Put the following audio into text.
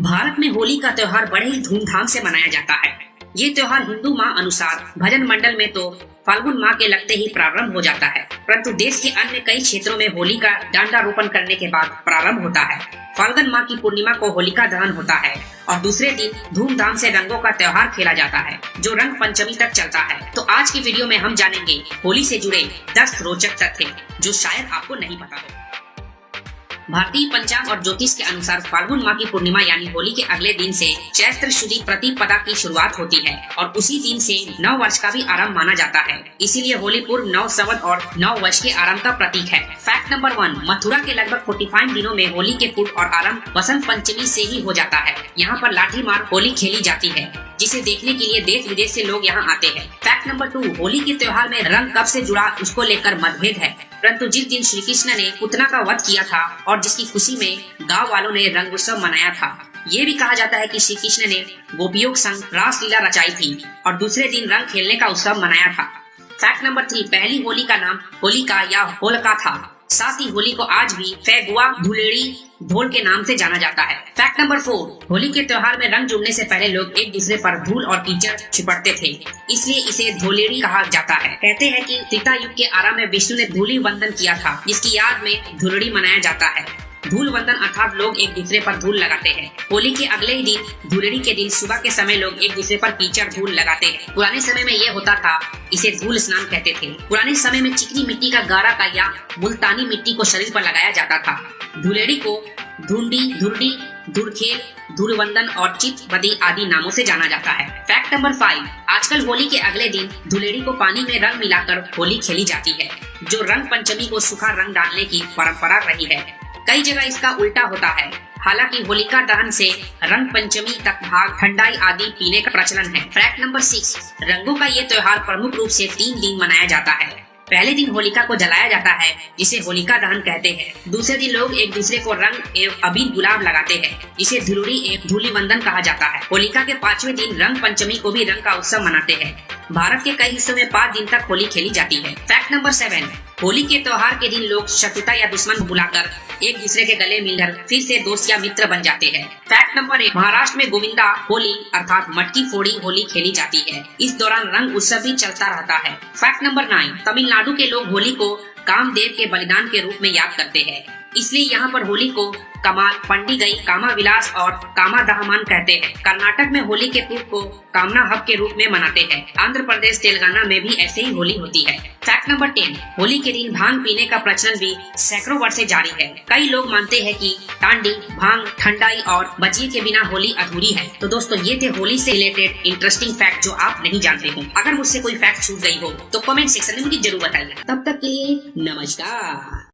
भारत में होली का त्योहार बड़े ही धूमधाम से मनाया जाता है। ये त्योहार हिंदू माह अनुसार भजन मंडल में तो फाल्गुन माह के लगते ही प्रारंभ हो जाता है, परंतु देश के अन्य कई क्षेत्रों में होली का डांडारोपण करने के बाद प्रारंभ होता है। फाल्गुन माह की पूर्णिमा को होलिका दहन होता है और दूसरे दिन धूमधाम से रंगों का त्योहार खेला जाता है, जो रंग पंचमी तक चलता है। तो आज की वीडियो में हम जानेंगे होली से जुड़े 10 रोचक तथ्य जो शायद आपको नहीं पता हो। भारतीय पंचांग और ज्योतिष के अनुसार फाल्गुन माह की पूर्णिमा यानी होली के अगले दिन से चैत्र शुदी प्रतिपदा की शुरुआत होती है और उसी दिन से नव वर्ष का भी आरंभ माना जाता है। इसीलिए होली पूर्व नव संवत और नव वर्ष के आरंभ का प्रतीक है। फैक्ट नंबर 1, मथुरा के लगभग 45 दिनों में होली के पूर्व और आरंभ बसंत पंचमी से ही हो जाता है। यहाँ पर लाठी मार होली खेली जाती है, जिसे देखने के लिए देश विदेश से लोग यहाँ आते हैं। फैक्ट नंबर 2, होली के त्योहार में रंग कब से जुड़ा उसको लेकर मतभेद है, परंतु जिस दिन श्री कृष्ण ने पुतना का वध किया था और जिसकी खुशी में गांव वालों ने रंग उत्सव मनाया था, ये भी कहा जाता है कि श्री कृष्ण ने गोपियों संग रासलीला रचाई थी और दूसरे दिन रंग खेलने का उत्सव मनाया था। फैक्ट नंबर 3, पहली होली का नाम होलिका या होलका था। साथ ही होली को आज भी फैगुआ धुलेड़ी ढोल के नाम से जाना जाता है। फैक्ट नंबर 4, होली के त्योहार में रंग जुड़ने से पहले लोग एक दूसरे पर धूल और कीचड़ छिपड़ते थे, इसलिए इसे धोलेड़ी कहा जाता है। कहते हैं कि त्रेता युग के आरंभ में विष्णु ने धूलि वंदन किया था, जिसकी याद में धुलड़ी मनाया जाता है। धूल वंदन अर्थात लोग एक दूसरे पर धूल लगाते हैं। होली के अगले ही दिन धुलेड़ी के दिन सुबह के समय लोग एक दूसरे पर कीचड़ धूल लगाते हैं। पुराने समय में ये होता था, इसे धूल स्नान कहते थे। पुराने समय में चिकनी मिट्टी का गारा का या मुल्तानी मिट्टी को शरीर पर लगाया जाता था। धुलेड़ी को धुंडी, धुरडी, धुरखेल, धुलवंदन और चित बदी आदि नामों से जाना जाता है। फैक्ट नंबर 5, आजकल होली के अगले दिन धुलेड़ी को पानी में रंग मिलाकर होली खेली जाती है, जो रंग पंचमी को सूखा रंग डालने की परंपरा रही है। कई जगह इसका उल्टा होता है। हालांकि होलिका दहन से रंग पंचमी तक भाग ठंडाई आदि पीने का प्रचलन है। फैक्ट नंबर 6, रंगों का ये त्योहार प्रमुख रूप से 3 दिन मनाया जाता है। पहले दिन होलिका को जलाया जाता है, जिसे होलिका दहन कहते हैं। दूसरे दिन लोग एक दूसरे को रंग एवं अबीर गुलाब लगाते हैं, जिसे धुलड़ी एवं धूलिवंदन कहा जाता है। होलिका के 5वें दिन रंग पंचमी को भी रंग का उत्सव मनाते हैं। भारत के कई हिस्सों में 5 दिन तक होली खेली जाती है। फैक्ट नंबर 7, होली के त्योहार के दिन लोग शत्रुता या दुश्मन को भुलाकर एक दूसरे के गले मिलकर फिर से दोस्त या मित्र बन जाते हैं। फैक्ट नंबर 8, महाराष्ट्र में गोविंदा होली अर्थात मटकी फोड़ी होली खेली जाती है। इस दौरान रंग उत्सव भी चलता रहता है। फैक्ट नंबर 9, तमिलनाडु के लोग होली को कामदेव के बलिदान के रूप में याद करते हैं, इसलिए यहाँ पर होली को कमाल, पंडिगई, कामा विलास और कामा दहमान कहते हैं। कर्नाटक में होली के पूर्व को कामना हब के रूप में मनाते हैं। आंध्र प्रदेश, तेलंगाना में भी ऐसे ही होली होती है। फैक्ट नंबर 10, होली के दिन भांग पीने का प्रचलन भी सैकड़ों वर्ष से जारी है। कई लोग मानते हैं कि टांडी, भांग, ठंडाई और बजिए के बिना होली अधूरी है। तो दोस्तों, ये थे होली से रिलेटेड इंटरेस्टिंग फैक्ट जो आप नहीं जानते हो। अगर मुझसे कोई फैक्ट छूट गई हो तो कमेंट सेक्शन में मुझे जरूर बताइए। तब तक के लिए नमस्कार।